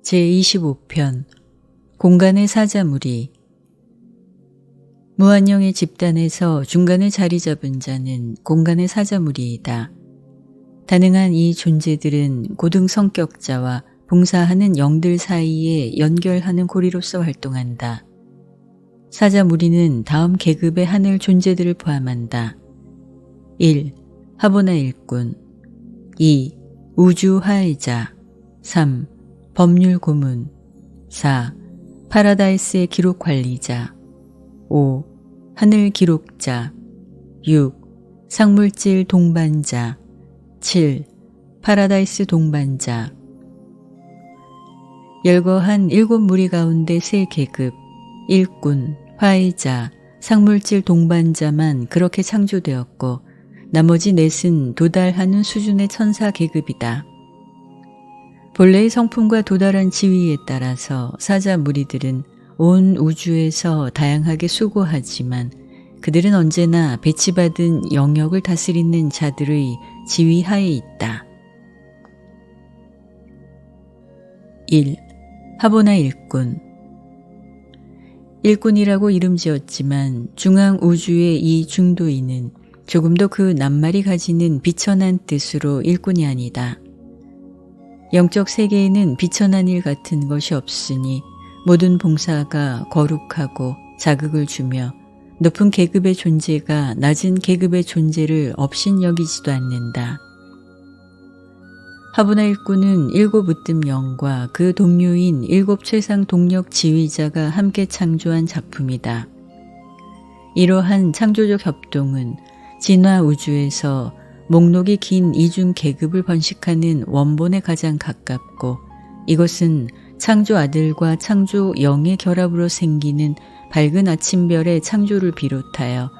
제25편 공간의 사자무리. 무한영의 집단에서 중간에 자리 잡은 자는 공간의 사자무리이다. 다능한 이 존재들은 고등 성격자와 봉사하는 영들 사이에 연결하는 고리로서 활동한다. 사자무리는 다음 계급의 하늘 존재들을 포함한다. 1. 하보나 일꾼. 2. 우주 화해자. 3. 법률 고문. 4. 파라다이스의 기록 관리자. 5. 하늘 기록자. 6. 상물질 동반자. 7. 파라다이스 동반자. 열거한 7무리 가운데 3계급, 일꾼, 화해자, 상물질 동반자만 그렇게 창조되었고 나머지 넷은 도달하는 수준의 천사 계급이다. 본래의 성품과 도달한 지위에 따라서 사자 무리들은 온 우주에서 다양하게 수고하지만 그들은 언제나 배치받은 영역을 다스리는 자들의 지휘 하에 있다. 1. 하보나 일꾼. 일꾼이라고 이름 지었지만 중앙 우주의 이 중도인은 조금도 그 낱말이 가지는 비천한 뜻으로 일꾼이 아니다. 영적 세계에는 비천한 일 같은 것이 없으니 모든 봉사가 거룩하고 자극을 주며 높은 계급의 존재가 낮은 계급의 존재를 업신여기지도 않는다. 하보나 일꾼은 7 으뜸 영과 그 동료인 7 최상 동력 지휘자가 함께 창조한 작품이다. 이러한 창조적 협동은 진화 우주에서 목록이 긴 이중 계급을 번식하는 원본에 가장 가깝고 이것은 창조 아들과 창조 영의 결합으로 생기는 밝은 아침별의 창조를 비롯하여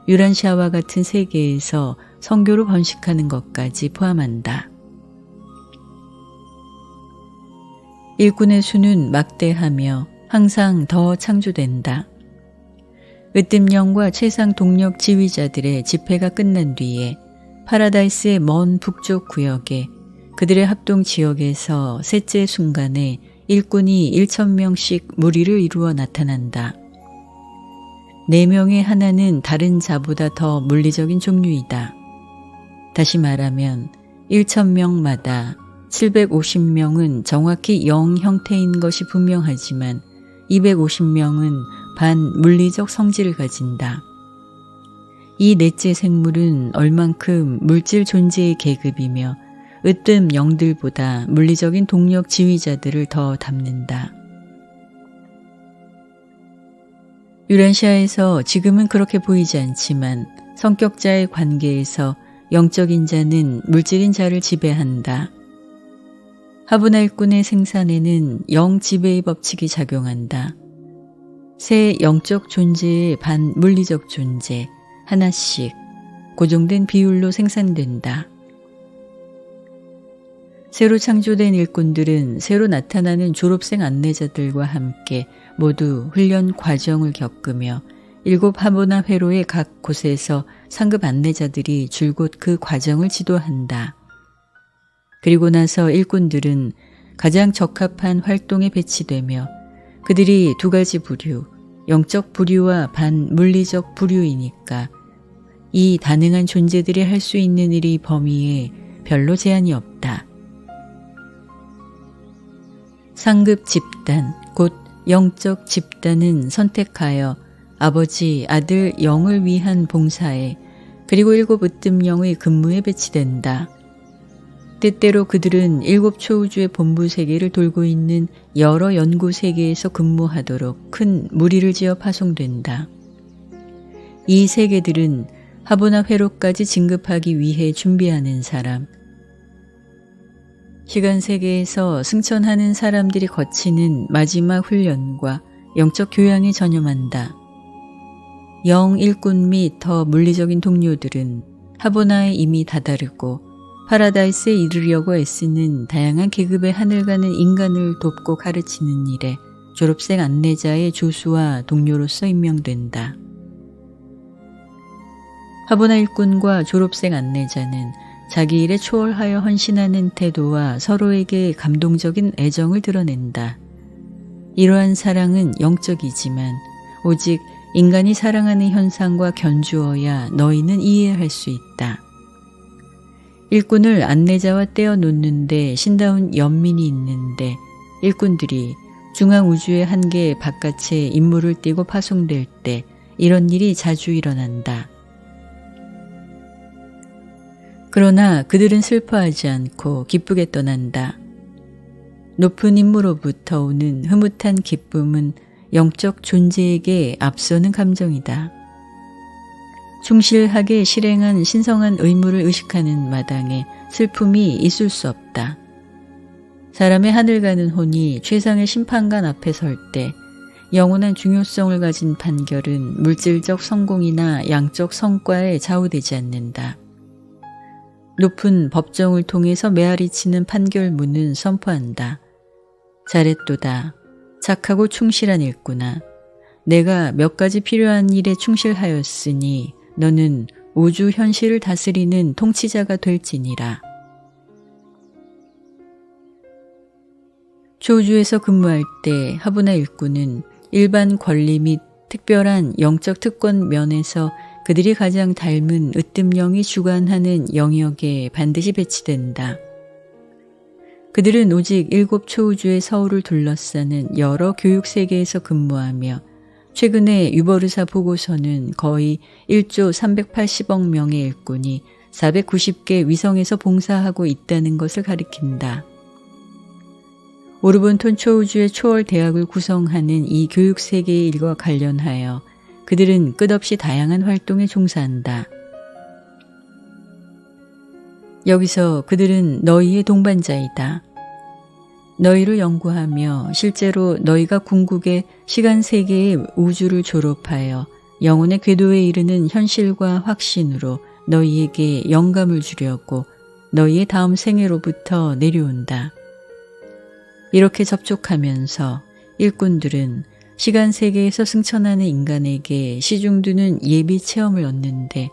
유란시아와 같은 세계에서 성교로 번식하는 것까지 포함한다. 일꾼의 수는 막대하며 항상 더 창조된다. 으뜸영과 최상 동력 지휘자들의 집회가 끝난 뒤에 파라다이스의 먼 북쪽 구역에 그들의 합동 지역에서 셋째 순간에 일꾼이 1000명씩 무리를 이루어 나타난다. 4명의 하나는 다른 자보다 더 물리적인 종류이다. 다시 말하면 1000명마다 750명은 정확히 영 형태인 것이 분명하지만 250명은 반물리적 성질을 가진다. 이 넷째 생물은 얼만큼 물질 존재의 계급이며 으뜸 영들보다 물리적인 동력 지휘자들을 더 담는다. 유란시아에서 지금은 그렇게 보이지 않지만 성격자의 관계에서 영적인 자는 물질인 자를 지배한다. 하보나 일꾼의 생산에는 영 지배의 법칙이 작용한다. 새 영적 존재의 반물리적 존재 하나씩 고정된 비율로 생산된다. 새로 창조된 일꾼들은 새로 나타나는 졸업생 안내자들과 함께 모두 훈련 과정을 겪으며 7 하보나 회로의 각 곳에서 상급 안내자들이 줄곧 그 과정을 지도한다. 그리고 나서 일꾼들은 가장 적합한 활동에 배치되며 그들이 2가지 부류, 영적 부류와 반물리적 부류이니까 이 다능한 존재들이 할 수 있는 일의 범위에 별로 제한이 없다. 상급 집단, 곧 영적 집단은 선택하여 아버지, 아들, 영을 위한 봉사에 그리고 7 으뜸 영의 근무에 배치된다. 때때로 그들은 7 초우주의 본부 세계를 돌고 있는 여러 연구 세계에서 근무하도록 큰 무리를 지어 파송된다. 이 세계들은 하보나 회로까지 진급하기 위해 준비하는 사람, 시간 세계에서 승천하는 사람들이 거치는 마지막 훈련과 영적 교양에 전념한다. 영 일꾼 및 더 물리적인 동료들은 하보나에 이미 다다르고 파라다이스에 이르려고 애쓰는 다양한 계급의 하늘 가는 인간을 돕고 가르치는 일에 졸업생 안내자의 조수와 동료로서 임명된다. 하보나 일꾼과 졸업생 안내자는 자기 일에 초월하여 헌신하는 태도와 서로에게 감동적인 애정을 드러낸다. 이러한 사랑은 영적이지만 오직 인간이 사랑하는 현상과 견주어야 너희는 이해할 수 있다. 일꾼을 안내자와 떼어 놓는데 신다운 연민이 있는데 일꾼들이 중앙우주의 한계 바깥에 임무를 띠고 파송될 때 이런 일이 자주 일어난다. 그러나 그들은 슬퍼하지 않고 기쁘게 떠난다. 높은 임무로부터 오는 흐뭇한 기쁨은 영적 존재에게 앞서는 감정이다. 충실하게 실행한 신성한 의무를 의식하는 마당에 슬픔이 있을 수 없다. 사람의 하늘 가는 혼이 최상의 심판관 앞에 설 때 영원한 중요성을 가진 판결은 물질적 성공이나 양적 성과에 좌우되지 않는다. 높은 법정을 통해서 메아리 치는 판결문은 선포한다. 잘했도다. 착하고 충실한 일꾼아. 내가 몇 가지 필요한 일에 충실하였으니 너는 우주 현실을 다스리는 통치자가 될지니라. 초우주에서 근무할 때 하부나 일꾼은 일반 권리 및 특별한 영적 특권 면에서 그들이 가장 닮은 으뜸령이 주관하는 영역에 반드시 배치된다. 그들은 오직 7 초우주의 서울을 둘러싸는 여러 교육세계에서 근무하며 최근에 유버르사 보고서는 거의 1조 380억 명의 일꾼이 490개 위성에서 봉사하고 있다는 것을 가리킨다. 오르본톤 초우주의 초월 대학을 구성하는 이 교육세계의 일과 관련하여 그들은 끝없이 다양한 활동에 종사한다. 여기서 그들은 너희의 동반자이다. 너희를 연구하며 실제로 너희가 궁극의 시간세계의 우주를 졸업하여 영혼의 궤도에 이르는 현실과 확신으로 너희에게 영감을 주려고 너희의 다음 생애로부터 내려온다. 이렇게 접촉하면서 일꾼들은 시간세계에서 승천하는 인간에게 시중두는 예비 체험을 얻는데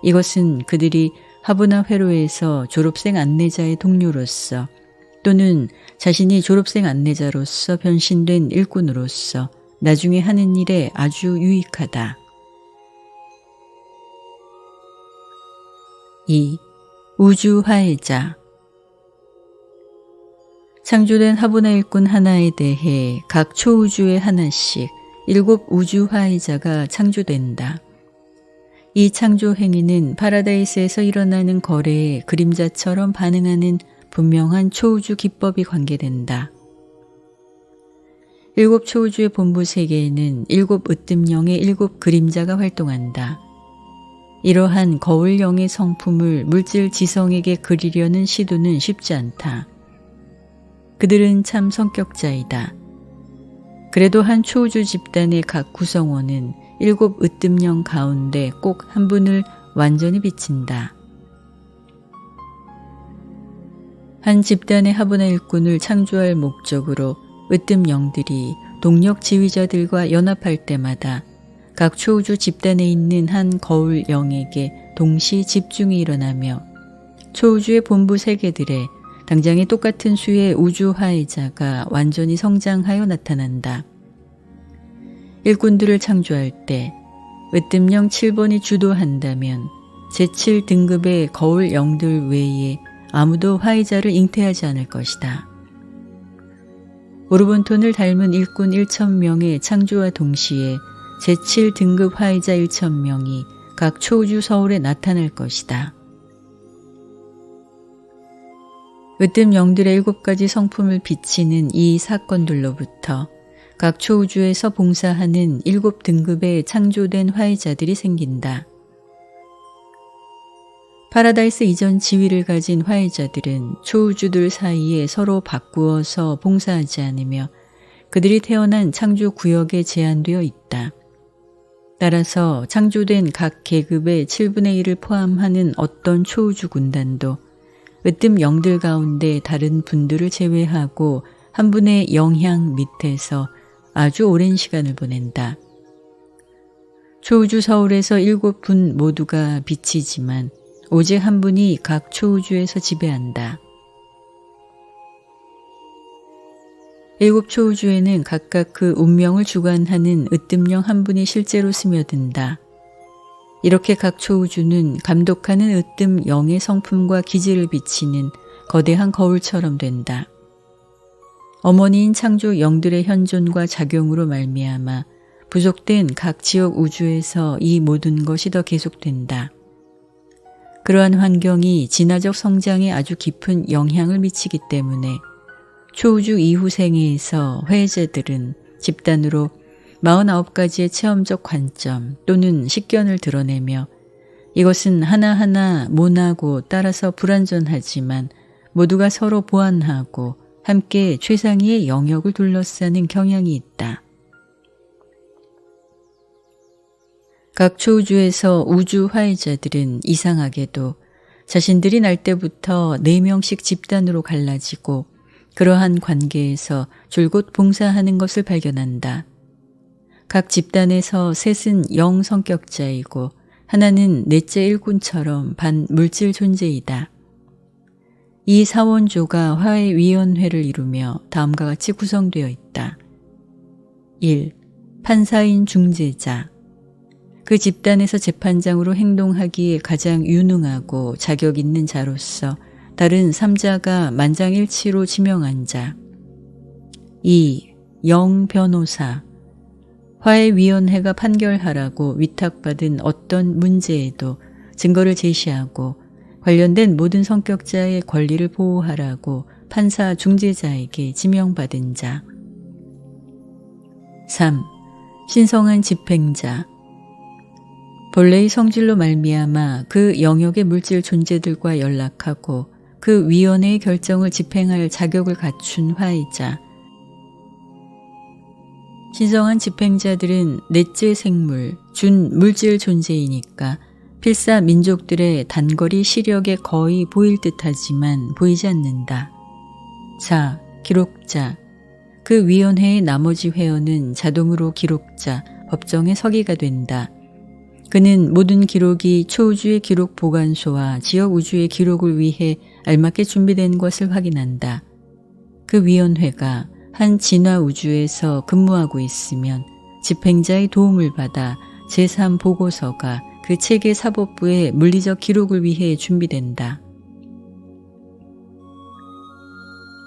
이것은 그들이 하부나 회로에서 졸업생 안내자의 동료로서 또는 자신이 졸업생 안내자로서 변신된 일꾼으로서 나중에 하는 일에 아주 유익하다. 2. 우주 화해자. 창조된 하부나 일꾼 하나에 대해 각 초우주에 하나씩 7 우주 화해자가 창조된다. 이 창조 행위는 파라다이스에서 일어나는 거래에 그림자처럼 반응하는 분명한 초우주 기법이 관계된다. 7 초우주의 본부 세계에는 7 으뜸령의 7 그림자가 활동한다. 이러한 거울령의 성품을 물질 지성에게 그리려는 시도는 쉽지 않다. 그들은 참 성격자이다. 그래도 한 초우주 집단의 각 구성원은 7 으뜸령 가운데 꼭 한 분을 완전히 비친다. 한 집단의 하부나 일꾼을 창조할 목적으로 으뜸령들이 동력 지휘자들과 연합할 때마다 각 초우주 집단에 있는 한 거울 영에게 동시 집중이 일어나며 초우주의 본부 세계들에 당장의 똑같은 수의 우주 화해자가 완전히 성장하여 나타난다. 일꾼들을 창조할 때 으뜸령 7번이 주도한다면 제7등급의 거울 영들 외에 아무도 화해자를 잉태하지 않을 것이다. 오르본톤을 닮은 일꾼 1,000명의 창조와 동시에 제7등급 화해자 1,000명이 각 초우주 서울에 나타날 것이다. 으뜸 영들의 7가지 성품을 비치는 이 사건들로부터 각 초우주에서 봉사하는 7등급의 창조된 화해자들이 생긴다. 파라다이스 이전 지위를 가진 화해자들은 초우주들 사이에 서로 바꾸어서 봉사하지 않으며 그들이 태어난 창조 구역에 제한되어 있다. 따라서 창조된 각 계급의 7분의 1을 포함하는 어떤 초우주 군단도 으뜸 영들 가운데 다른 분들을 제외하고 한 분의 영향 밑에서 아주 오랜 시간을 보낸다. 초우주 서울에서 7분 모두가 비치지만 오직 한 분이 각 초우주에서 지배한다. 7 초우주에는 각각 그 운명을 주관하는 으뜸령 한 분이 실제로 스며든다. 이렇게 각 초우주는 감독하는 으뜸 영의 성품과 기질을 비치는 거대한 거울처럼 된다. 어머니인 창조 영들의 현존과 작용으로 말미암아 부족된 각 지역 우주에서 이 모든 것이 더 계속된다. 그러한 환경이 진화적 성장에 아주 깊은 영향을 미치기 때문에 초우주 이후 생애에서 회제들은 집단으로 49가지의 체험적 관점 또는 식견을 드러내며 이것은 하나하나 모나고 따라서 불완전하지만 모두가 서로 보완하고 함께 최상위의 영역을 둘러싸는 경향이 있다. 각 초우주에서 우주 화해자들은 이상하게도 자신들이 날 때부터 4명씩 집단으로 갈라지고 그러한 관계에서 줄곧 봉사하는 것을 발견한다. 각 집단에서 셋은 영 성격자이고 하나는 넷째 일꾼처럼 반물질 존재이다. 이 사원조가 화해위원회를 이루며 다음과 같이 구성되어 있다. 1. 판사인 중재자. 그 집단에서 재판장으로 행동하기에 가장 유능하고 자격 있는 자로서 다른 3자가 만장일치로 지명한 자. 2. 영 변호사. 화해위원회가 판결하라고 위탁받은 어떤 문제에도 증거를 제시하고 관련된 모든 성격자의 권리를 보호하라고 판사 중재자에게 지명받은 자. 3. 신성한 집행자. 본래의 성질로 말미암아 그 영역의 물질 존재들과 연락하고 그 위원회의 결정을 집행할 자격을 갖춘 화해자. 신성한 집행자들은 넷째 생물, 준물질 존재이니까 필사 민족들의 단거리 시력에 거의 보일 듯하지만 보이지 않는다. 4. 기록자. 그 위원회의 나머지 회원은 자동으로 기록자, 법정의 서기가 된다. 그는 모든 기록이 초우주의 기록 보관소와 지역 우주의 기록을 위해 알맞게 준비된 것을 확인한다. 그 위원회가 한 진화 우주에서 근무하고 있으면 집행자의 도움을 받아 제3보고서가 그 체계 사법부의 물리적 기록을 위해 준비된다.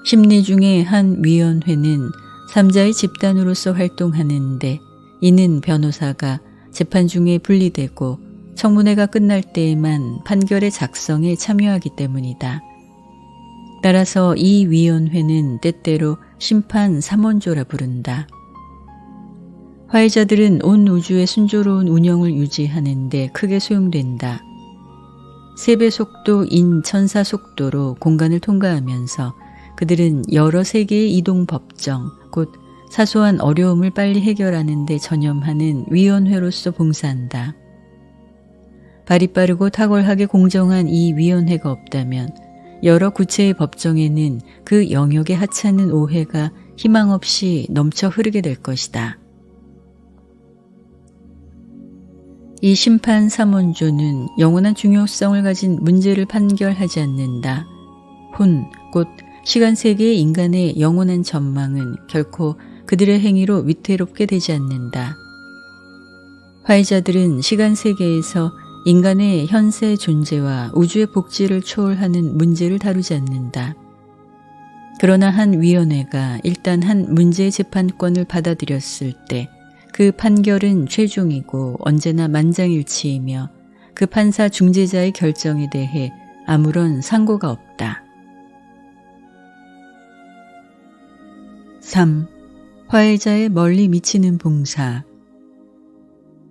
심리 중의 한 위원회는 3자의 집단으로서 활동하는데 이는 변호사가 재판 중에 분리되고 청문회가 끝날 때에만 판결의 작성에 참여하기 때문이다. 따라서 이 위원회는 때때로 심판 3원조라 부른다. 화해자들은 온 우주의 순조로운 운영을 유지하는 데 크게 소용된다. 3배 속도인 천사 속도로 공간을 통과하면서 그들은 여러 세계의 이동 법정, 곧 사소한 어려움을 빨리 해결하는 데 전념하는 위원회로서 봉사한다. 발이 빠르고 탁월하게 공정한 이 위원회가 없다면 여러 구체의 법정에는 그 영역에 하찮은 오해가 희망 없이 넘쳐 흐르게 될 것이다. 이 심판 3원조는 영원한 중요성을 가진 문제를 판결하지 않는다. 곧 시간 세계의 인간의 영원한 전망은 결코 그들의 행위로 위태롭게 되지 않는다. 화해자들은 시간 세계에서 인간의 현세 존재와 우주의 복지를 초월하는 문제를 다루지 않는다. 그러나 한 위원회가 일단 한 문제의 재판권을 받아들였을 때 그 판결은 최종이고 언제나 만장일치이며 그 판사 중재자의 결정에 대해 아무런 상고가 없다. 3. 화해자의 멀리 미치는 봉사.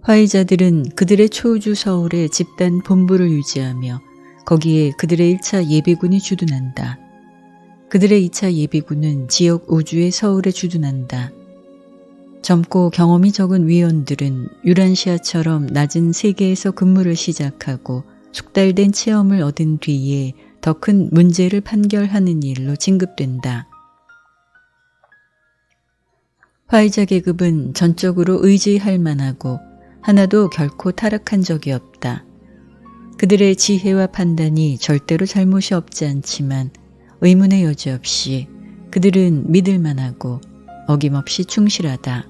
화해자들은 그들의 초우주 서울에 집단 본부를 유지하며 거기에 그들의 1차 예비군이 주둔한다. 그들의 2차 예비군은 지역 우주의 서울에 주둔한다. 젊고 경험이 적은 위원들은 유란시아처럼 낮은 세계에서 근무를 시작하고 숙달된 체험을 얻은 뒤에 더 큰 문제를 판결하는 일로 진급된다. 화해자 계급은 전적으로 의지할 만하고 하나도 결코 타락한 적이 없다. 그들의 지혜와 판단이 절대로 잘못이 없지 않지만 의문의 여지 없이 그들은 믿을만하고 어김없이 충실하다.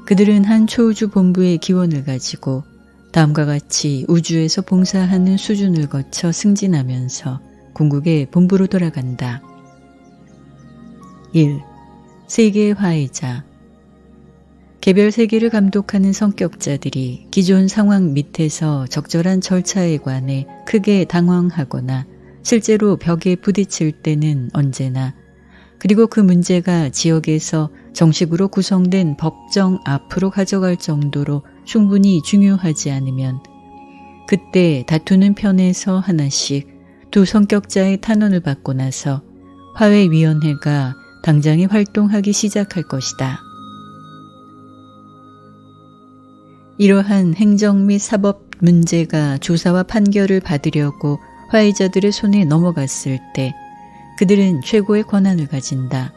그들은 한 초우주 본부의 기원을 가지고 다음과 같이 우주에서 봉사하는 수준을 거쳐 승진하면서 궁극의 본부로 돌아간다. 1. 세계의 화해자. 개별 세계를 감독하는 성격자들이 기존 상황 밑에서 적절한 절차에 관해 크게 당황하거나 실제로 벽에 부딪힐 때는 언제나, 그리고 그 문제가 지역에서 정식으로 구성된 법정 앞으로 가져갈 정도로 충분히 중요하지 않으면 그때 다투는 편에서 하나씩 두 성격자의 탄원을 받고 나서 화해위원회가 당장에 활동하기 시작할 것이다. 이러한 행정 및 사법 문제가 조사와 판결을 받으려고 화해자들의 손에 넘어갔을 때 그들은 최고의 권한을 가진다.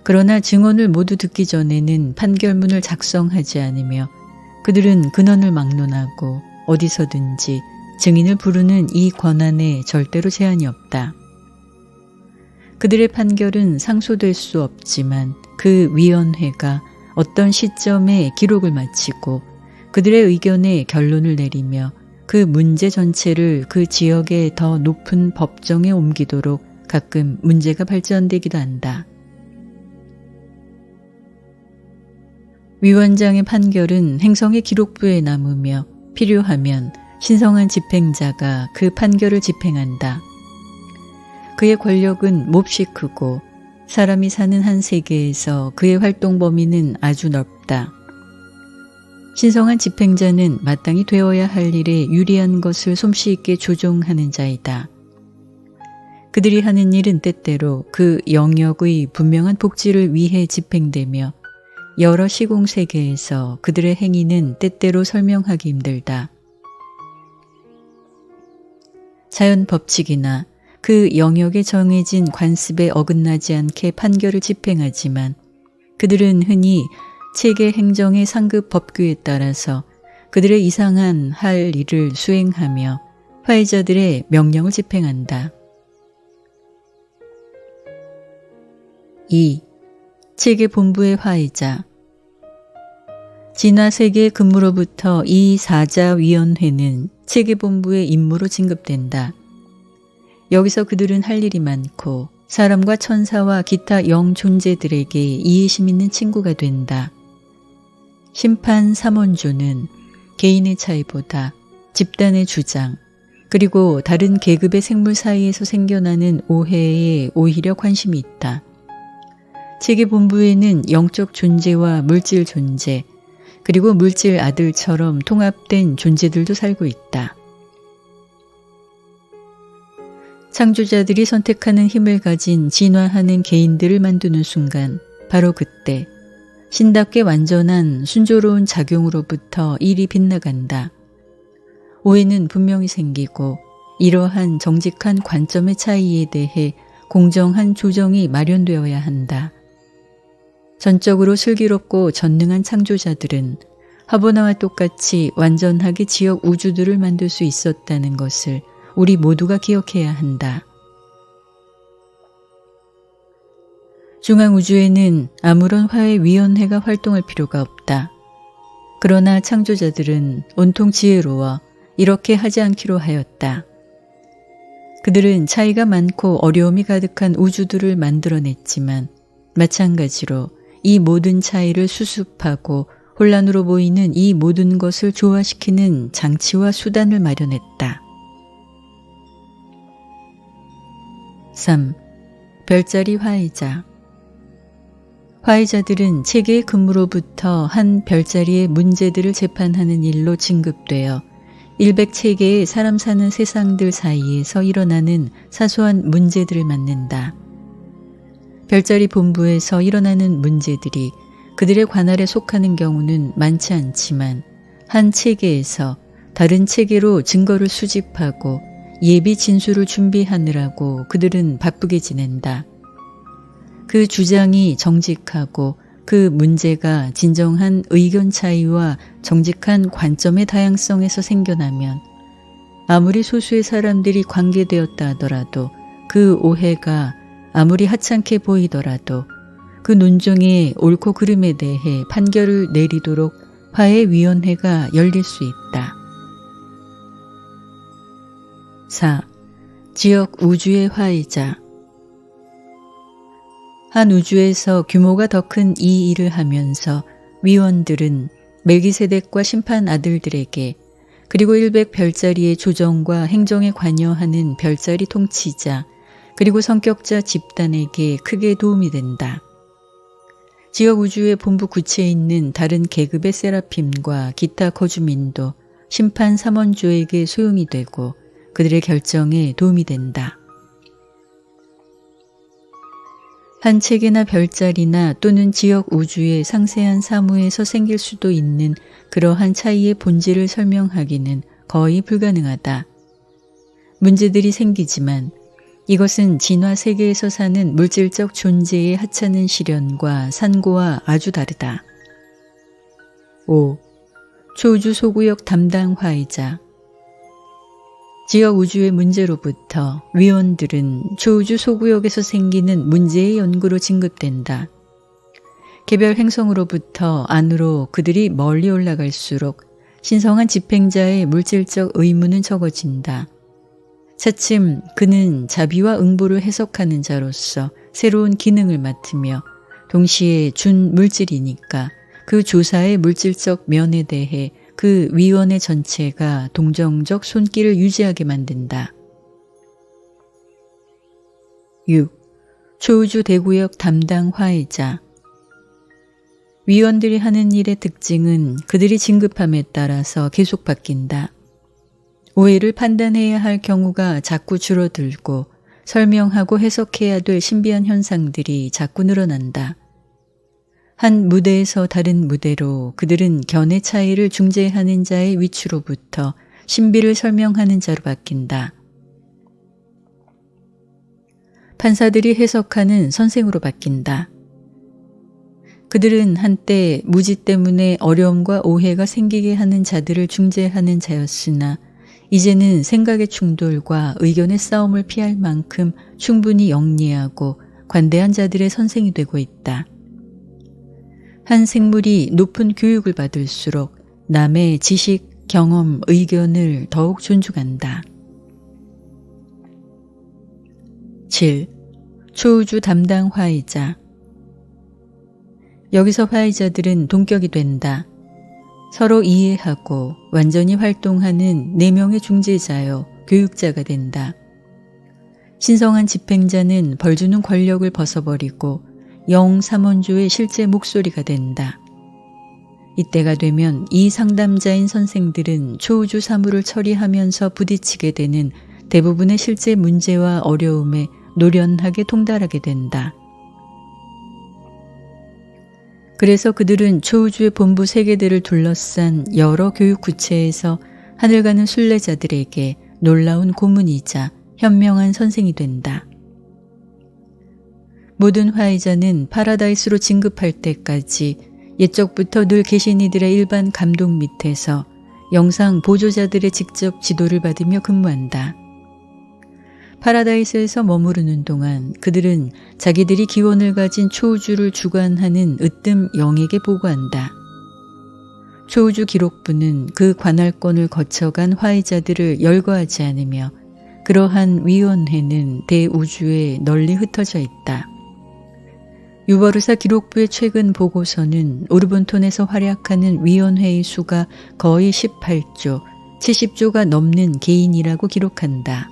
그러나 증언을 모두 듣기 전에는 판결문을 작성하지 않으며 그들은 근원을 막론하고 어디서든지 증인을 부르는 이 권한에 절대로 제한이 없다. 그들의 판결은 상소될 수 없지만 그 위원회가 어떤 시점에 기록을 마치고 그들의 의견에 결론을 내리며 그 문제 전체를 그 지역의 더 높은 법정에 옮기도록 가끔 문제가 발전되기도 한다. 위원장의 판결은 행성의 기록부에 남으며 필요하면 신성한 집행자가 그 판결을 집행한다. 그의 권력은 몹시 크고 사람이 사는 한 세계에서 그의 활동 범위는 아주 넓다. 신성한 집행자는 마땅히 되어야 할 일에 유리한 것을 솜씨 있게 조종하는 자이다. 그들이 하는 일은 때때로 그 영역의 분명한 복지를 위해 집행되며 여러 시공세계에서 그들의 행위는 때때로 설명하기 힘들다. 자연 법칙이나 그 영역에 정해진 관습에 어긋나지 않게 판결을 집행하지만 그들은 흔히 체계 행정의 상급 법규에 따라서 그들의 이상한 할 일을 수행하며 화해자들의 명령을 집행한다. 2. 체계 본부의 화해자. 진화세계의 근무로부터 이 사자위원회는 체계본부의 임무로 진급된다. 여기서 그들은 할 일이 많고 사람과 천사와 기타 영존재들에게 이해심 있는 친구가 된다. 심판 3원조는 개인의 차이보다 집단의 주장, 그리고 다른 계급의 생물 사이에서 생겨나는 오해에 오히려 관심이 있다. 체계본부에는 영적 존재와 물질 존재, 그리고 물질 아들처럼 통합된 존재들도 살고 있다. 창조자들이 선택하는 힘을 가진 진화하는 개인들을 만드는 순간 바로 그때 신답게 완전한 순조로운 작용으로부터 일이 빗나간다. 오해는 분명히 생기고 이러한 정직한 관점의 차이에 대해 공정한 조정이 마련되어야 한다. 전적으로 슬기롭고 전능한 창조자들은 하보나와 똑같이 완전하게 지역 우주들을 만들 수 있었다는 것을 우리 모두가 기억해야 한다. 중앙우주에는 아무런 화해위원회가 활동할 필요가 없다. 그러나 창조자들은 온통 지혜로워 이렇게 하지 않기로 하였다. 그들은 차이가 많고 어려움이 가득한 우주들을 만들어냈지만 마찬가지로 이 모든 차이를 수습하고 혼란으로 보이는 이 모든 것을 조화시키는 장치와 수단을 마련했다. 3. 별자리 화해자. 화해자들은 체계의 근무로부터 한 별자리의 문제들을 재판하는 일로 진급되어 100체계의 사람 사는 세상들 사이에서 일어나는 사소한 문제들을 맡는다. 별자리 본부에서 일어나는 문제들이 그들의 관할에 속하는 경우는 많지 않지만 한 체계에서 다른 체계로 증거를 수집하고 예비 진술을 준비하느라고 그들은 바쁘게 지낸다. 그 주장이 정직하고 그 문제가 진정한 의견 차이와 정직한 관점의 다양성에서 생겨나면 아무리 소수의 사람들이 관계되었다 하더라도 그 오해가 아무리 하찮게 보이더라도 그 논쟁의 옳고 그름에 대해 판결을 내리도록 화해위원회가 열릴 수 있다. 4. 지역 우주의 화해자. 한 우주에서 규모가 더 큰 이 일을 하면서 위원들은 멜기세덱과 심판 아들들에게 그리고 100별자리의 조정과 행정에 관여하는 별자리 통치자 그리고 성격자 집단에게 크게 도움이 된다. 지역 우주의 본부 구체에 있는 다른 계급의 세라핌과 기타 거주민도 심판 삼원조에게 소용이 되고 그들의 결정에 도움이 된다. 한 체계나 별자리나 또는 지역 우주의 상세한 사무에서 생길 수도 있는 그러한 차이의 본질을 설명하기는 거의 불가능하다. 문제들이 생기지만 이것은 진화 세계에서 사는 물질적 존재의 하찮은 시련과 산고와 아주 다르다. 5. 초우주 소구역 담당 화해자. 지역 우주의 문제로부터 위원들은 초우주 소구역에서 생기는 문제의 연구로 진급된다. 개별 행성으로부터 안으로 그들이 멀리 올라갈수록 신성한 집행자의 물질적 의무는 적어진다. 차츰 그는 자비와 응보를 해석하는 자로서 새로운 기능을 맡으며 동시에 준물질이니까 그 조사의 물질적 면에 대해 그 위원회 전체가 동정적 손길을 유지하게 만든다. 6. 초우주 대구역 담당 화해자. 위원들이 하는 일의 특징은 그들이 진급함에 따라서 계속 바뀐다. 오해를 판단해야 할 경우가 자꾸 줄어들고 설명하고 해석해야 될 신비한 현상들이 자꾸 늘어난다. 한 무대에서 다른 무대로 그들은 견해 차이를 중재하는 자의 위치로부터 신비를 설명하는 자로 바뀐다. 판사들이 해석하는 선생으로 바뀐다. 그들은 한때 무지 때문에 어려움과 오해가 생기게 하는 자들을 중재하는 자였으나 이제는 생각의 충돌과 의견의 싸움을 피할 만큼 충분히 영리하고 관대한 자들의 선생이 되고 있다. 한 생물이 높은 교육을 받을수록 남의 지식, 경험, 의견을 더욱 존중한다. 7. 초우주 담당 화해자. 여기서 화해자들은 동격이 된다. 서로 이해하고 완전히 활동하는 4명의 중재자여 교육자가 된다. 신성한 집행자는 벌주는 권력을 벗어버리고 영삼원조의 실제 목소리가 된다. 이때가 되면 이 상담자인 선생들은 초우주 사무를 처리하면서 부딪히게 되는 대부분의 실제 문제와 어려움에 노련하게 통달하게 된다. 그래서 그들은 초우주의 본부 세계들을 둘러싼 여러 교육 구체에서 하늘가는 순례자들에게 놀라운 고문이자 현명한 선생이 된다. 모든 화해자는 파라다이스로 진급할 때까지 옛적부터 늘 계신 이들의 일반 감독 밑에서 영상 보조자들의 직접 지도를 받으며 근무한다. 파라다이스에서 머무르는 동안 그들은 자기들이 기원을 가진 초우주를 주관하는 으뜸 영에게 보고한다. 초우주 기록부는 그 관할권을 거쳐간 화해자들을 열거하지 않으며 그러한 위원회는 대우주에 널리 흩어져 있다. 유버르사 기록부의 최근 보고서는 오르본톤에서 활약하는 위원회의 수가 거의 18조, 70조가 넘는 개인이라고 기록한다.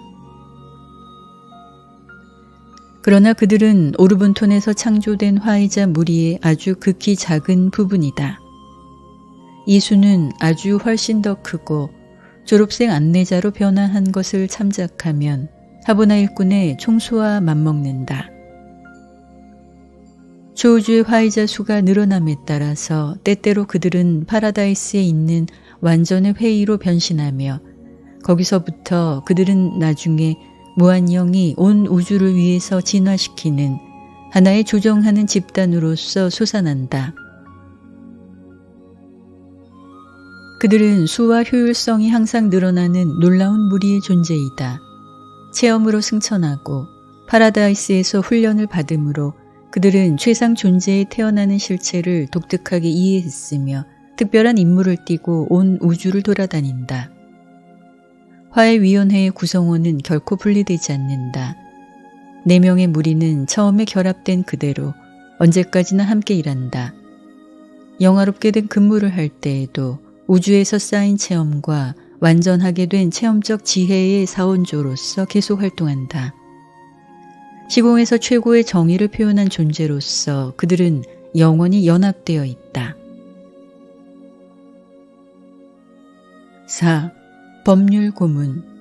그러나 그들은 오르본톤에서 창조된 화해자 무리의 아주 극히 작은 부분이다. 이 수는 아주 훨씬 더 크고 졸업생 안내자로 변화한 것을 참작하면 하보나 일꾼의 총수와 맞먹는다. 초우주의 화해자 수가 늘어남에 따라서 때때로 그들은 파라다이스에 있는 완전의 회의로 변신하며 거기서부터 그들은 나중에 무한영이 온 우주를 위해서 진화시키는 하나의 조정하는 집단으로서 솟아난다. 그들은 수와 효율성이 항상 늘어나는 놀라운 무리의 존재이다. 체험으로 승천하고 파라다이스에서 훈련을 받음으로 그들은 최상 존재에 태어나는 실체를 독특하게 이해했으며 특별한 임무를 띠고 온 우주를 돌아다닌다. 화해위원회의 구성원은 결코 분리되지 않는다. 4명의 무리는 처음에 결합된 그대로 언제까지나 함께 일한다. 영화롭게 된 근무를 할 때에도 우주에서 쌓인 체험과 완전하게 된 체험적 지혜의 사원조로서 계속 활동한다. 시공에서 최고의 정의를 표현한 존재로서 그들은 영원히 연합되어 있다. 4. 법률 고문.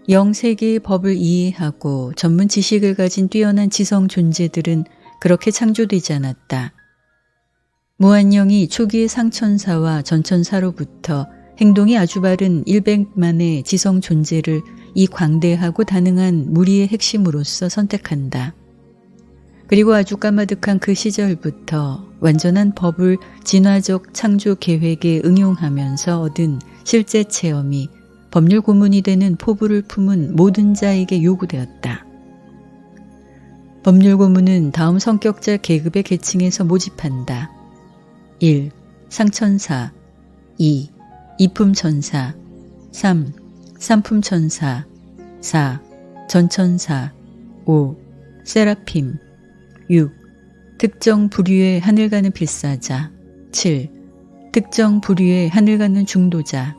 영세계의 법을 이해하고 전문 지식을 가진 뛰어난 지성 존재들은 그렇게 창조되지 않았다. 무한영이 초기의 상천사와 전천사로부터 행동이 아주 바른 100만의 지성 존재를 이 광대하고 다능한 무리의 핵심으로서 선택한다. 그리고 아주 까마득한 그 시절부터 완전한 법을 진화적 창조 계획에 응용하면서 얻은 실제 체험이 법률 고문이 되는 포부를 품은 모든 자에게 요구되었다. 법률 고문은 다음 성격자 계급의 계층에서 모집한다. 1. 상천사 2. 이품천사 3. 삼품천사 4. 전천사 5. 세라핌 6. 특정 부류의 하늘 가는 필사자 7. 특정 부류의 하늘 가는 중도자.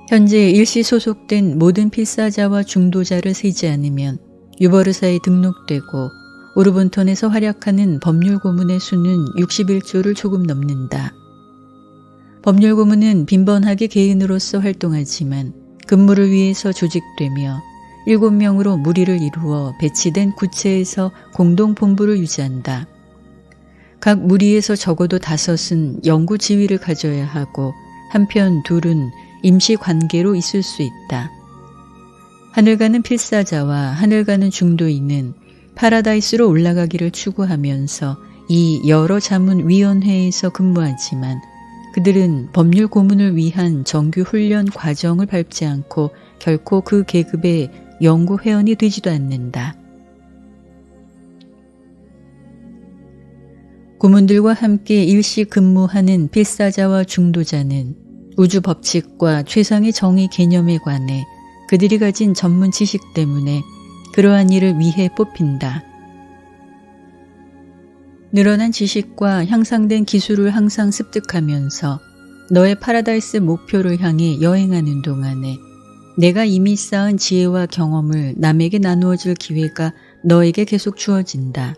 현재 일시 소속된 모든 필사자와 중도자를 세지 않으면 유버르사에 등록되고 오르본톤에서 활약하는 법률 고문의 수는 61조를 조금 넘는다. 법률 고문은 빈번하게 개인으로서 활동하지만 근무를 위해서 조직되며 7명으로 무리를 이루어 배치된 구체에서 공동본부를 유지한다. 각 무리에서 적어도 5은 연구 지위를 가져야 하고 한편 2은 임시 관계로 있을 수 있다. 하늘 가는 필사자와 하늘 가는 중도인은 파라다이스로 올라가기를 추구하면서 이 여러 자문위원회에서 근무하지만 그들은 법률 고문을 위한 정규 훈련 과정을 밟지 않고 결코 그 계급의 연구 회원이 되지도 않는다. 고문들과 함께 일시 근무하는 필사자와 중도자는 우주 법칙과 최상의 정의 개념에 관해 그들이 가진 전문 지식 때문에 그러한 일을 위해 뽑힌다. 늘어난 지식과 향상된 기술을 항상 습득하면서 너의 파라다이스 목표를 향해 여행하는 동안에 내가 이미 쌓은 지혜와 경험을 남에게 나누어 줄 기회가 너에게 계속 주어진다.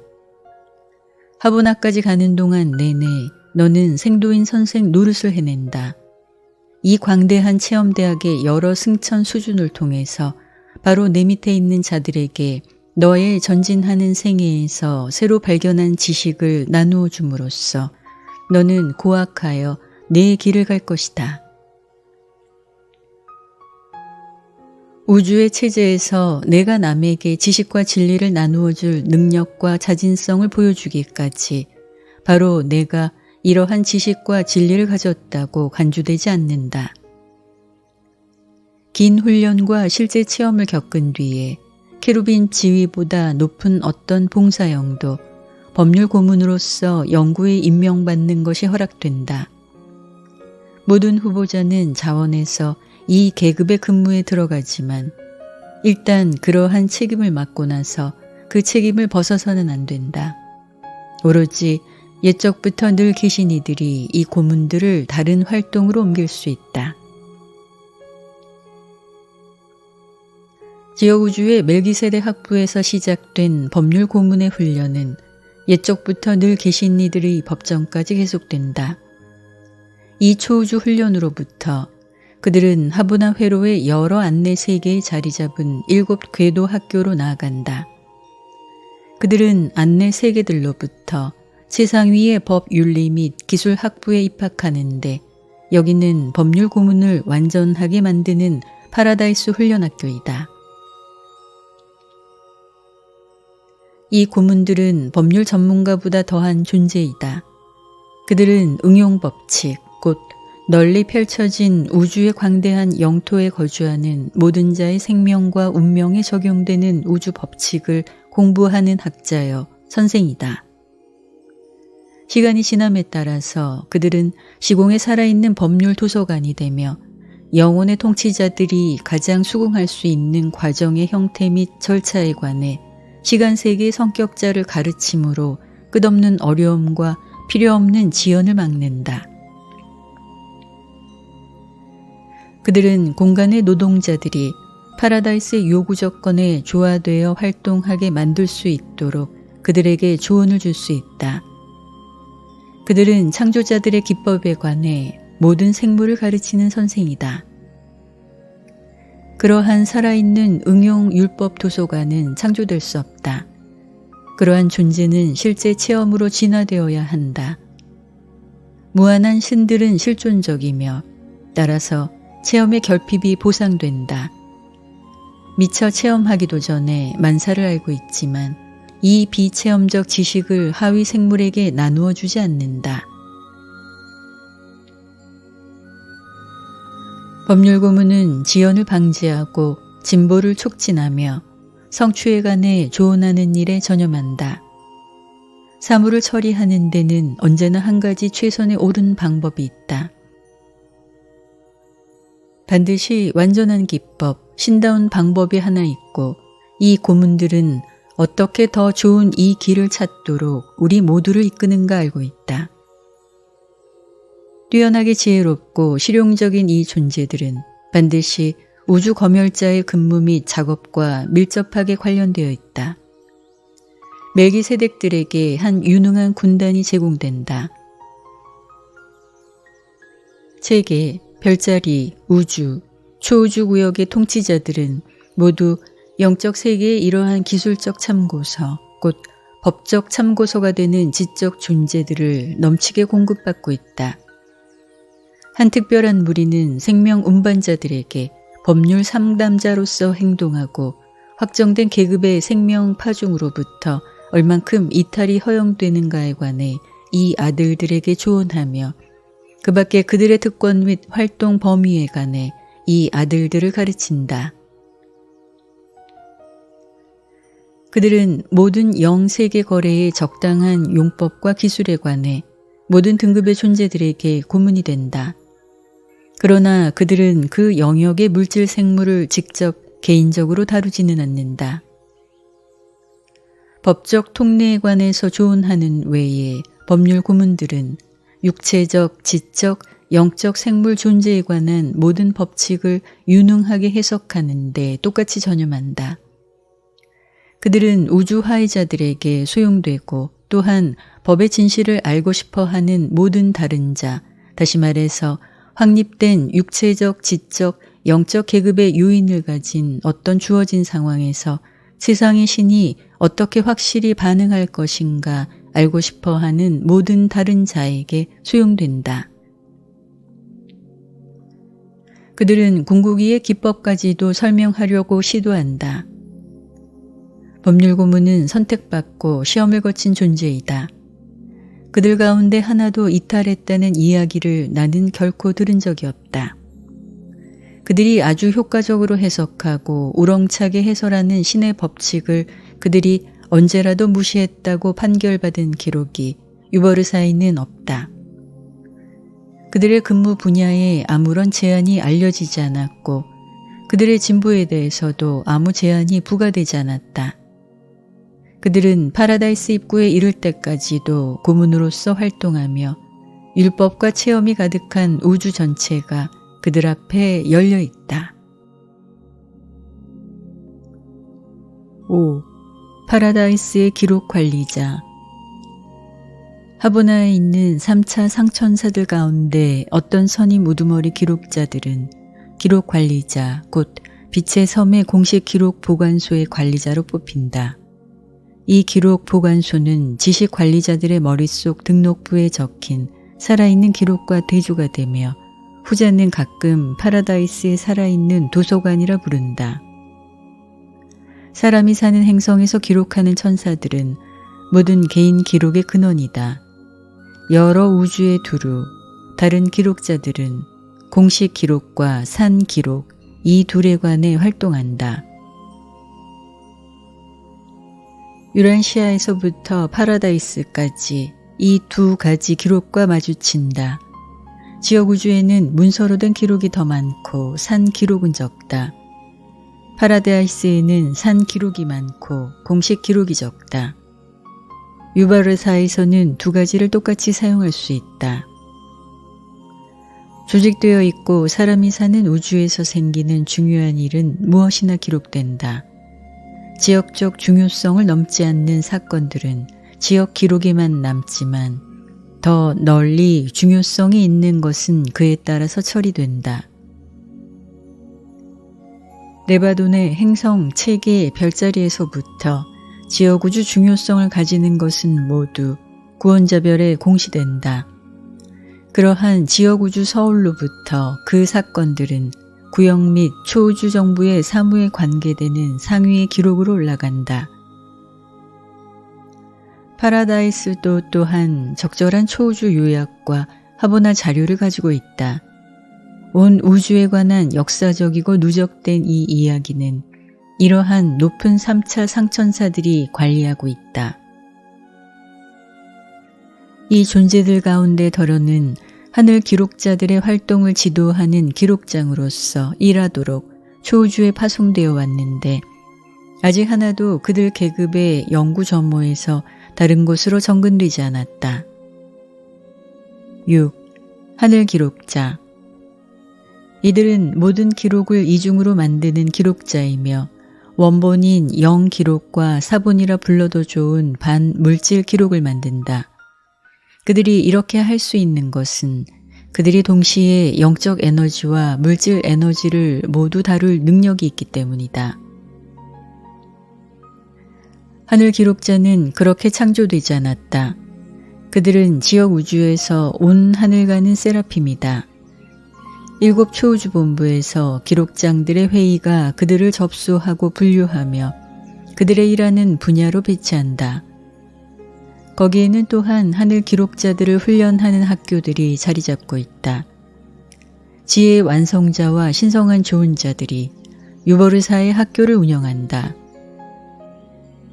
하보나까지 가는 동안 내내 너는 생도인 선생 노릇을 해낸다. 이 광대한 체험대학의 여러 승천 수준을 통해서 바로 내 밑에 있는 자들에게 너의 전진하는 생애에서 새로 발견한 지식을 나누어 줌으로써 너는 고학하여 내 길을 갈 것이다. 우주의 체제에서 내가 남에게 지식과 진리를 나누어 줄 능력과 자진성을 보여주기까지 바로 내가 이러한 지식과 진리를 가졌다고 간주되지 않는다. 긴 훈련과 실제 체험을 겪은 뒤에 케루빈 지위보다 높은 어떤 봉사형도 법률 고문으로서 연구에 임명받는 것이 허락된다. 모든 후보자는 자원에서 이 계급의 근무에 들어가지만 일단 그러한 책임을 맡고 나서 그 책임을 벗어서는 안 된다. 오로지 옛적부터 늘 계신 이들이 이 고문들을 다른 활동으로 옮길 수 있다. 지역우주의 멜기세덱 학부에서 시작된 법률 고문의 훈련은 옛적부터 늘 계신 이들의 법정까지 계속된다. 이 초우주 훈련으로부터 그들은 하보나 회로의 여러 안내 세계에 자리 잡은 7 궤도 학교로 나아간다. 그들은 안내 세계들로부터 세상 위의 법 윤리 및 기술 학부에 입학하는데 여기는 법률 고문을 완전하게 만드는 파라다이스 훈련 학교이다. 이 고문들은 법률 전문가보다 더한 존재이다. 그들은 응용법칙, 곧 널리 펼쳐진 우주의 광대한 영토에 거주하는 모든 자의 생명과 운명에 적용되는 우주 법칙을 공부하는 학자여 선생이다. 시간이 지남에 따라서 그들은 시공에 살아있는 법률 도서관이 되며 영혼의 통치자들이 가장 수긍할 수 있는 과정의 형태 및 절차에 관해 시간 세계의 성격자를 가르침으로 끝없는 어려움과 필요없는 지연을 막는다. 그들은 공간의 노동자들이 파라다이스의 요구 조건에 조화되어 활동하게 만들 수 있도록 그들에게 조언을 줄 수 있다. 그들은 창조자들의 기법에 관해 모든 생물을 가르치는 선생이다. 그러한 살아있는 응용 율법 도서관은 창조될 수 없다. 그러한 존재는 실제 체험으로 진화되어야 한다. 무한한 신들은 실존적이며 따라서 체험의 결핍이 보상된다. 미처 체험하기도 전에 만사를 알고 있지만 이 비체험적 지식을 하위 생물에게 나누어 주지 않는다. 법률 고문은 지연을 방지하고 진보를 촉진하며 성취에 관해 조언하는 일에 전념한다. 사물을 처리하는 데는 언제나 한 가지 최선의 옳은 방법이 있다. 반드시 완전한 기법, 신다운 방법이 하나 있고 이 고문들은 어떻게 더 좋은 이 길을 찾도록 우리 모두를 이끄는가 알고 있다. 뛰어나게 지혜롭고 실용적인 이 존재들은 반드시 우주 검열자의 근무 및 작업과 밀접하게 관련되어 있다. 멜기세덱들에게 한 유능한 군단이 제공된다. 세계, 별자리, 우주, 초우주 구역의 통치자들은 모두 영적 세계의 이러한 기술적 참고서, 곧 법적 참고서가 되는 지적 존재들을 넘치게 공급받고 있다. 한 특별한 무리는 생명 운반자들에게 법률 상담자로서 행동하고 확정된 계급의 생명 파종으로부터 얼만큼 이탈이 허용되는가에 관해 이 아들들에게 조언하며 그 밖에 그들의 특권 및 활동 범위에 관해 이 아들들을 가르친다. 그들은 모든 영세계 거래의 적당한 용법과 기술에 관해 모든 등급의 존재들에게 고문이 된다. 그러나 그들은 그 영역의 물질 생물을 직접 개인적으로 다루지는 않는다. 법적 통례에 관해서 조언하는 외에 법률 고문들은 육체적, 지적, 영적 생물 존재에 관한 모든 법칙을 유능하게 해석하는 데 똑같이 전념한다. 그들은 우주 화해자들에게 소용되고 또한 법의 진실을 알고 싶어하는 모든 다른 자, 다시 말해서 확립된 육체적, 지적, 영적 계급의 요인을 가진 어떤 주어진 상황에서 세상의 신이 어떻게 확실히 반응할 것인가 알고 싶어하는 모든 다른 자에게 소용된다. 그들은 궁극이의 기법까지도 설명하려고 시도한다. 법률 고문은 선택받고 시험을 거친 존재이다. 그들 가운데 하나도 이탈했다는 이야기를 나는 결코 들은 적이 없다. 그들이 아주 효과적으로 해석하고 우렁차게 해설하는 신의 법칙을 그들이 언제라도 무시했다고 판결받은 기록이 유버르사에는 없다. 그들의 근무 분야에 아무런 제한이 알려지지 않았고 그들의 진보에 대해서도 아무 제한이 부과되지 않았다. 그들은 파라다이스 입구에 이를 때까지도 고문으로서 활동하며 율법과 체험이 가득한 우주 전체가 그들 앞에 열려 있다. 5. 파라다이스의 기록 관리자. 하보나에 있는 3차 상천사들 가운데 어떤 선임 우두머리 기록자들은 기록 관리자, 곧 빛의 섬의 공식 기록 보관소의 관리자로 뽑힌다. 이 기록 보관소는 지식 관리자들의 머릿속 등록부에 적힌 살아있는 기록과 대조가 되며 후자는 가끔 파라다이스에 살아있는 도서관이라 부른다. 사람이 사는 행성에서 기록하는 천사들은 모든 개인 기록의 근원이다. 여러 우주의 두루, 다른 기록자들은 공식 기록과 산 기록 이 둘에 관해 활동한다. 유란시아에서부터 파라다이스까지 이 두 가지 기록과 마주친다. 지역 우주에는 문서로 된 기록이 더 많고 산 기록은 적다. 파라다이스에는 산 기록이 많고 공식 기록이 적다. 유바르사에서는 두 가지를 똑같이 사용할 수 있다. 조직되어 있고 사람이 사는 우주에서 생기는 중요한 일은 무엇이나 기록된다. 지역적 중요성을 넘지 않는 사건들은 지역 기록에만 남지만 더 널리 중요성이 있는 것은 그에 따라서 처리된다. 네바돈의 행성 체계의 별자리에서부터 지역 우주 중요성을 가지는 것은 모두 구원자별에 공시된다. 그러한 지역 우주 서울로부터 그 사건들은 구역 및 초우주 정부의 사무에 관계되는 상위의 기록으로 올라간다. 파라다이스도 또한 적절한 초우주 요약과 하보나 자료를 가지고 있다. 온 우주에 관한 역사적이고 누적된 이 이야기는 이러한 높은 3차 상천사들이 관리하고 있다. 이 존재들 가운데 더러는 하늘 기록자들의 활동을 지도하는 기록장으로서 일하도록 초우주에 파송되어 왔는데 아직 하나도 그들 계급의 연구 전모에서 다른 곳으로 정근되지 않았다. 6. 하늘 기록자. 이들은 모든 기록을 이중으로 만드는 기록자이며 원본인 영 기록과 사본이라 불러도 좋은 반물질 기록을 만든다. 그들이 이렇게 할 수 있는 것은 그들이 동시에 영적 에너지와 물질 에너지를 모두 다룰 능력이 있기 때문이다. 하늘 기록자는 그렇게 창조되지 않았다. 그들은 지역 우주에서 온 하늘 가는 세라핌이다. 7 초우주 본부에서 기록장들의 회의가 그들을 접수하고 분류하며 그들의 일하는 분야로 배치한다. 거기에는 또한 하늘 기록자들을 훈련하는 학교들이 자리 잡고 있다. 지혜의 완성자와 신성한 조언자들이 유버르사의 학교를 운영한다.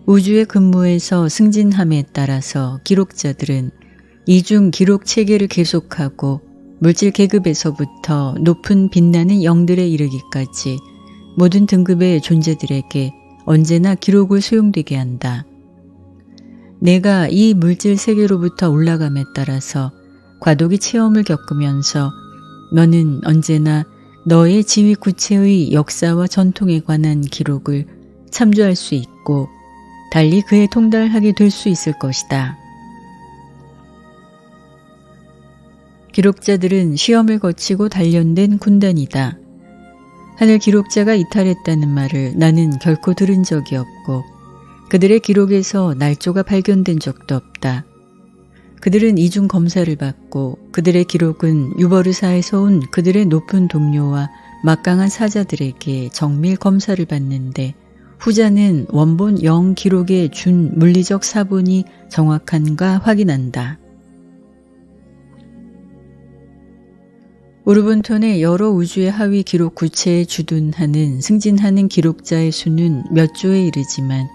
우주의 근무에서 승진함에 따라서 기록자들은 이중 기록 체계를 계속하고 물질 계급에서부터 높은 빛나는 영들에 이르기까지 모든 등급의 존재들에게 언제나 기록을 수용되게 한다. 내가 이 물질 세계로부터 올라감에 따라서 과도기 체험을 겪으면서 너는 언제나 너의 지위 구체의 역사와 전통에 관한 기록을 참조할 수 있고 달리 그에 통달하게 될 수 있을 것이다. 기록자들은 시험을 거치고 단련된 군단이다. 하늘 기록자가 이탈했다는 말을 나는 결코 들은 적이 없고 그들의 기록에서 날조가 발견된 적도 없다. 그들은 이중 검사를 받고 그들의 기록은 유버르사에서 온 그들의 높은 동료와 막강한 사자들에게 정밀 검사를 받는데 후자는 원본 영 기록에 준 물리적 사본이 정확한가 확인한다. 우르본톤의 여러 우주의 하위 기록 구체에 주둔하는 승진하는 기록자의 수는 몇 조에 이르지만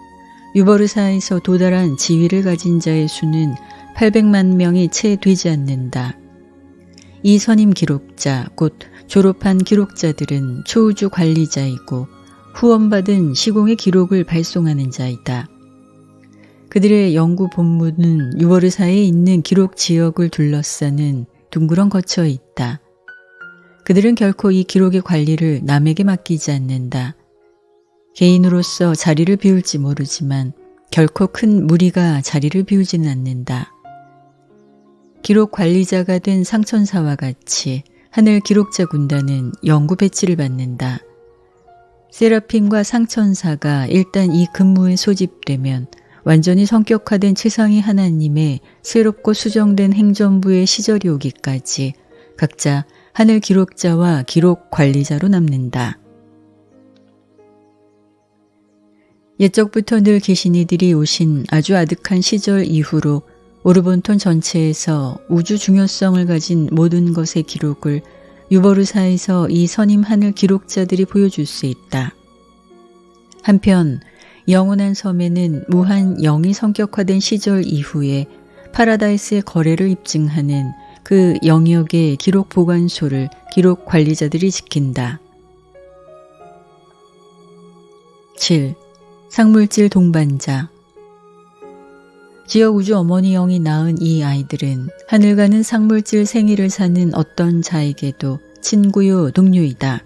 유버르사에서 도달한 지위를 가진 자의 수는 800만 명이 채 되지 않는다. 이 선임 기록자, 곧 졸업한 기록자들은 초우주 관리자이고 후원받은 시공의 기록을 발송하는 자이다. 그들의 연구 본문은 유버르사에 있는 기록 지역을 둘러싸는 둥그런 거처에 있다. 그들은 결코 이 기록의 관리를 남에게 맡기지 않는다. 개인으로서 자리를 비울지 모르지만 결코 큰 무리가 자리를 비우지는 않는다. 기록 관리자가 된 상천사와 같이 하늘 기록자 군단은 연구 배치를 받는다. 세라핌과 상천사가 일단 이 근무에 소집되면 완전히 성격화된 최상위 하나님의 새롭고 수정된 행정부의 시절이 오기까지 각자 하늘 기록자와 기록 관리자로 남는다. 옛적부터 늘 계신 이들이 오신 아주 아득한 시절 이후로 오르본톤 전체에서 우주 중요성을 가진 모든 것의 기록을 유버르사에서 이 선임 하늘 기록자들이 보여줄 수 있다. 한편 영원한 섬에는 무한 영이 성격화된 시절 이후에 파라다이스의 거래를 입증하는 그 영역의 기록 보관소를 기록 관리자들이 지킨다. 7. 상물질 동반자. 지역 우주 어머니 영이 낳은 이 아이들은 하늘가는 상물질 생일을 사는 어떤 자에게도 친구요 동료이다.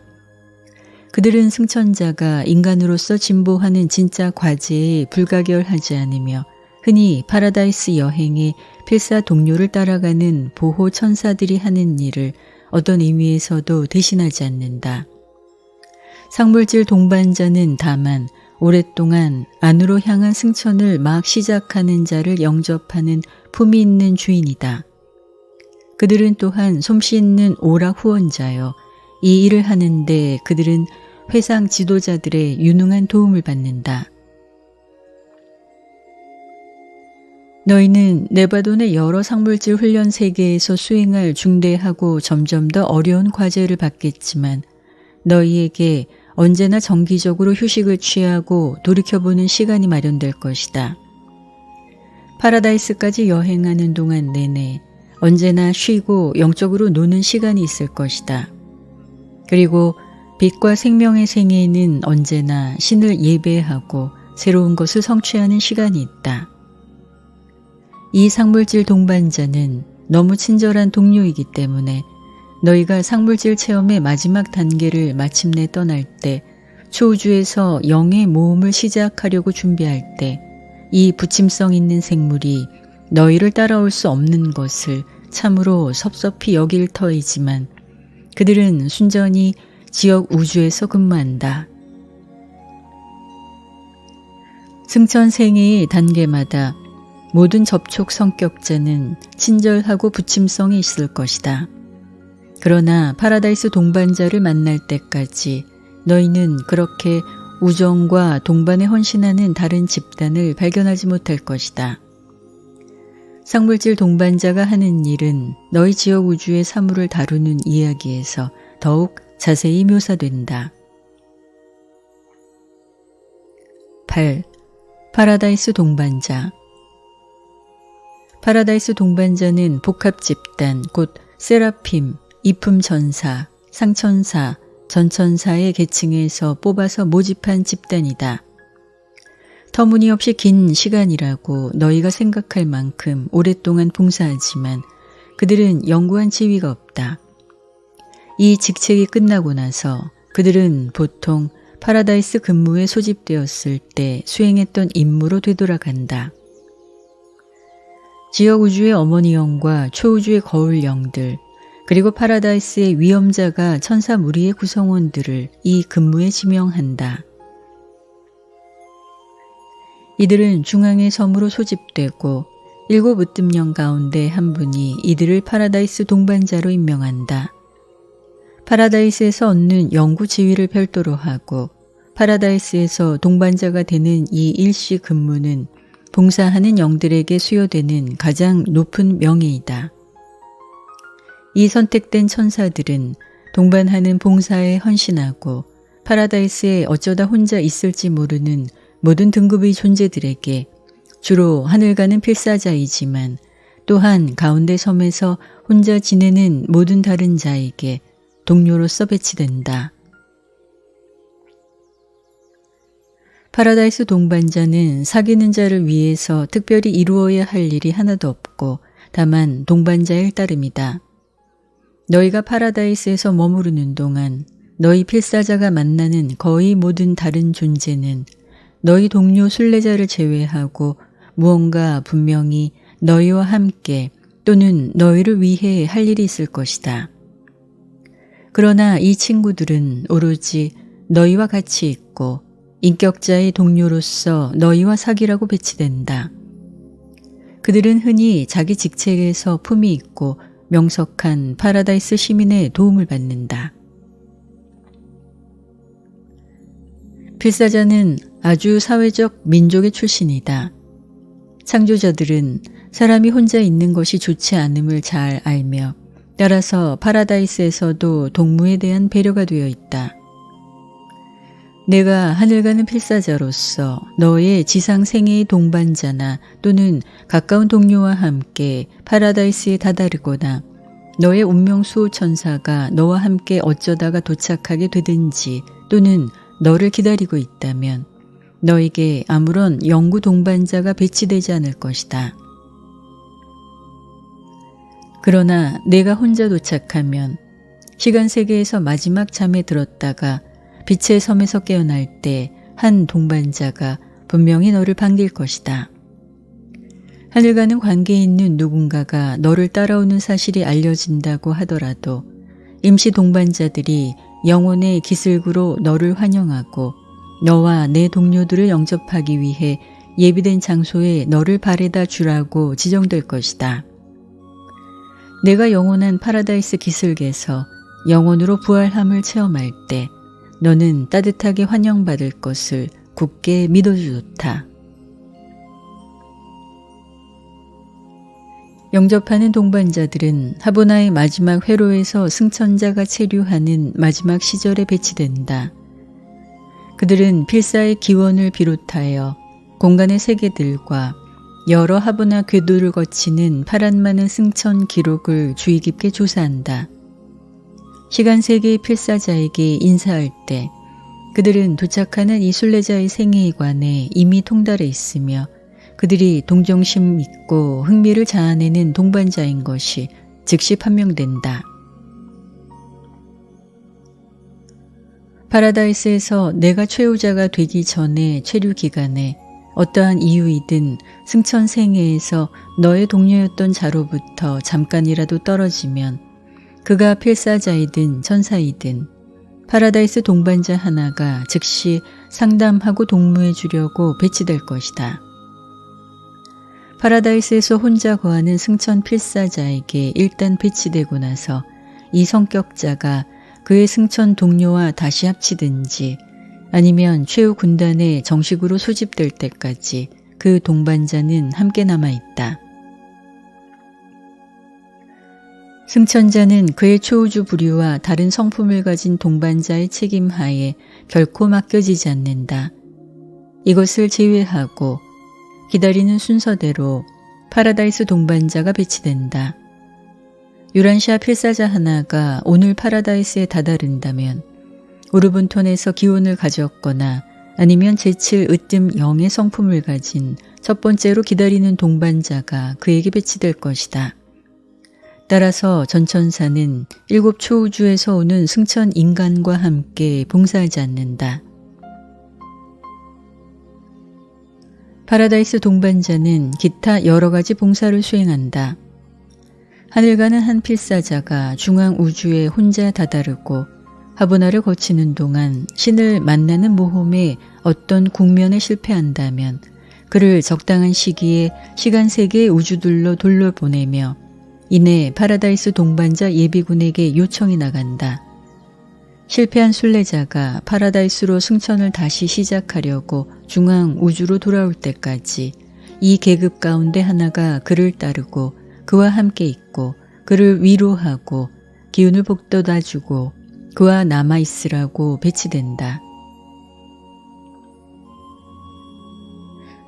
그들은 승천자가 인간으로서 진보하는 진짜 과제에 불가결하지 않으며 흔히 파라다이스 여행에 필사 동료를 따라가는 보호 천사들이 하는 일을 어떤 의미에서도 대신하지 않는다. 상물질 동반자는 다만 오랫동안 안으로 향한 승천을 막 시작하는 자를 영접하는 품이 있는 주인이다. 그들은 또한 솜씨 있는 오락 후원자여 이 일을 하는데 그들은 회상 지도자들의 유능한 도움을 받는다. 너희는 네바돈의 여러 상물질 훈련 세계에서 수행할 중대하고 점점 더 어려운 과제를 받겠지만 너희에게 언제나 정기적으로 휴식을 취하고 돌이켜보는 시간이 마련될 것이다. 파라다이스까지 여행하는 동안 내내 언제나 쉬고 영적으로 노는 시간이 있을 것이다. 그리고 빛과 생명의 생애에는 언제나 신을 예배하고 새로운 것을 성취하는 시간이 있다. 이 상물질 동반자는 너무 친절한 동료이기 때문에 너희가 상물질 체험의 마지막 단계를 마침내 떠날 때 초우주에서 영의 모험을 시작하려고 준비할 때 이 부침성 있는 생물이 너희를 따라올 수 없는 것을 참으로 섭섭히 여길 터이지만 그들은 순전히 지역 우주에서 근무한다. 승천 생애의 단계마다 모든 접촉 성격자는 친절하고 부침성이 있을 것이다. 그러나 파라다이스 동반자를 만날 때까지 너희는 그렇게 우정과 동반에 헌신하는 다른 집단을 발견하지 못할 것이다. 상물질 동반자가 하는 일은 너희 지역 우주의 사물을 다루는 이야기에서 더욱 자세히 묘사된다. 8. 파라다이스 동반자. 파라다이스 동반자는 복합 집단, 곧 세라핌, 이품전사, 상천사, 전천사의 계층에서 뽑아서 모집한 집단이다. 터무니없이 긴 시간이라고 너희가 생각할 만큼 오랫동안 봉사하지만 그들은 영구한 지위가 없다. 이 직책이 끝나고 나서 그들은 보통 파라다이스 근무에 소집되었을 때 수행했던 임무로 되돌아간다. 지역 우주의 어머니 영과 초우주의 거울 영들, 그리고 파라다이스의 위험자가 천사 무리의 구성원들을 이 근무에 지명한다. 이들은 중앙의 섬으로 소집되고 7 으뜸령 가운데 한 분이 이들을 파라다이스 동반자로 임명한다. 파라다이스에서 얻는 영구 지위를 별도로 하고 파라다이스에서 동반자가 되는 이 일시 근무는 봉사하는 영들에게 수여되는 가장 높은 명예이다. 이 선택된 천사들은 동반하는 봉사에 헌신하고 파라다이스에 어쩌다 혼자 있을지 모르는 모든 등급의 존재들에게 주로 하늘 가는 필사자이지만 또한 가운데 섬에서 혼자 지내는 모든 다른 자에게 동료로서 배치된다. 파라다이스 동반자는 사귀는 자를 위해서 특별히 이루어야 할 일이 하나도 없고 다만 동반자의 따름이다. 너희가 파라다이스에서 머무르는 동안 너희 필사자가 만나는 거의 모든 다른 존재는 너희 동료 순례자를 제외하고 무언가 분명히 너희와 함께 또는 너희를 위해 할 일이 있을 것이다. 그러나 이 친구들은 오로지 너희와 같이 있고 인격자의 동료로서 너희와 사귀라고 배치된다. 그들은 흔히 자기 직책에서 품이 있고 명석한 파라다이스 시민의 도움을 받는다. 필사자는 아주 사회적 민족의 출신이다. 창조자들은 사람이 혼자 있는 것이 좋지 않음을 잘 알며 따라서 파라다이스에서도 동무에 대한 배려가 되어 있다. 내가 하늘 가는 필사자로서 너의 지상 생애의 동반자나 또는 가까운 동료와 함께 파라다이스에 다다르거나 너의 운명 수호천사가 너와 함께 어쩌다가 도착하게 되든지 또는 너를 기다리고 있다면 너에게 아무런 영구 동반자가 배치되지 않을 것이다. 그러나 내가 혼자 도착하면 시간 세계에서 마지막 잠에 들었다가 빛의 섬에서 깨어날 때 한 동반자가 분명히 너를 반길 것이다. 하늘과는 관계 있는 누군가가 너를 따라오는 사실이 알려진다고 하더라도 임시 동반자들이 영혼의 기슭으로 너를 환영하고 너와 내 동료들을 영접하기 위해 예비된 장소에 너를 바래다 주라고 지정될 것이다. 내가 영원한 파라다이스 기슭에서 영혼으로 부활함을 체험할 때 너는 따뜻하게 환영받을 것을 굳게 믿어주었다. 영접하는 동반자들은 하보나의 마지막 회로에서 승천자가 체류하는 마지막 시절에 배치된다. 그들은 필사의 기원을 비롯하여 공간의 세계들과 여러 하보나 궤도를 거치는 파란 많은 승천 기록을 주의 깊게 조사한다. 시간 세계의 필사자에게 인사할 때 그들은 도착하는 이 순례자의 생애에 관해 이미 통달해 있으며 그들이 동정심 있고 흥미를 자아내는 동반자인 것이 즉시 판명된다. 파라다이스에서 내가 최후자가 되기 전의 체류 기간에 어떠한 이유이든 승천 생애에서 너의 동료였던 자로부터 잠깐이라도 떨어지면 그가 필사자이든 천사이든 파라다이스 동반자 하나가 즉시 상담하고 동무해 주려고 배치될 것이다. 파라다이스에서 혼자 거하는 승천 필사자에게 일단 배치되고 나서 이 성격자가 그의 승천 동료와 다시 합치든지 아니면 최후 군단에 정식으로 소집될 때까지 그 동반자는 함께 남아있다. 승천자는 그의 초우주 부류와 다른 성품을 가진 동반자의 책임하에 결코 맡겨지지 않는다. 이것을 제외하고 기다리는 순서대로 파라다이스 동반자가 배치된다. 유란시아 필사자 하나가 오늘 파라다이스에 다다른다면 우르분톤에서 기운을 가졌거나 아니면 제7 으뜸 0의 성품을 가진 첫 번째로 기다리는 동반자가 그에게 배치될 것이다. 따라서 전천사는 7 초우주에서 오는 승천 인간과 함께 봉사하지 않는다. 파라다이스 동반자는 기타 여러 가지 봉사를 수행한다. 하늘 가는 한 필사자가 중앙 우주에 혼자 다다르고 하보나를 거치는 동안 신을 만나는 모험에 어떤 국면에 실패한다면 그를 적당한 시기에 시간 세계의 우주들로 돌려보내며 이내 파라다이스 동반자 예비군에게 요청이 나간다. 실패한 순례자가 파라다이스로 승천을 다시 시작하려고 중앙 우주로 돌아올 때까지 이 계급 가운데 하나가 그를 따르고 그와 함께 있고 그를 위로하고 기운을 북돋아주고 그와 남아있으라고 배치된다.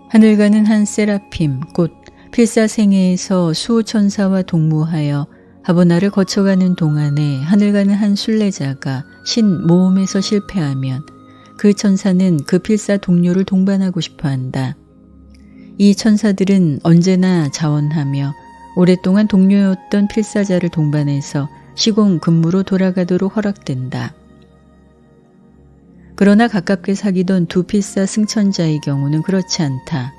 하늘 가는 한 세라핌 곧 필사생애에서 수호천사와 동무하여 하보나를 거쳐가는 동안에 하늘 가는 한 순례자가 신 모험에서 실패하면 그 천사는 그 필사 동료를 동반하고 싶어한다. 이 천사들은 언제나 자원하며 오랫동안 동료였던 필사자를 동반해서 시공 근무로 돌아가도록 허락된다. 그러나 가깝게 사귀던 두 필사 승천자의 경우는 그렇지 않다.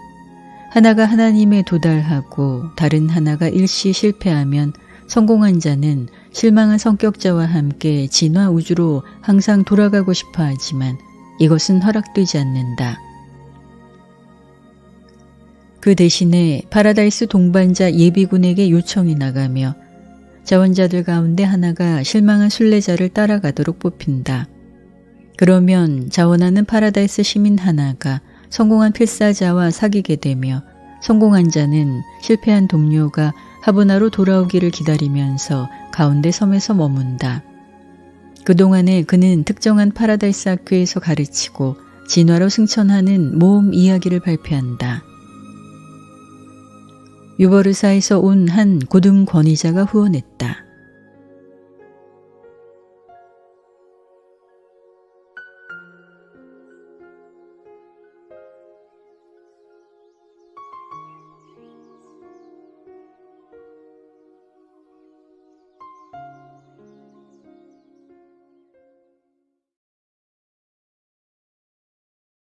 하나가 하나님에 도달하고 다른 하나가 일시 실패하면 성공한 자는 실망한 성격자와 함께 진화 우주로 항상 돌아가고 싶어 하지만 이것은 허락되지 않는다. 그 대신에 파라다이스 동반자 예비군에게 요청이 나가며 자원자들 가운데 하나가 실망한 순례자를 따라가도록 뽑힌다. 그러면 자원하는 파라다이스 시민 하나가 성공한 필사자와 사귀게 되며 성공한 자는 실패한 동료가 하브나로 돌아오기를 기다리면서 가운데 섬에서 머문다. 그동안에 그는 특정한 파라다이스 학교에서 가르치고 진화로 승천하는 모험 이야기를 발표한다. 유버르사에서 온 한 고등 권위자가 후원했다.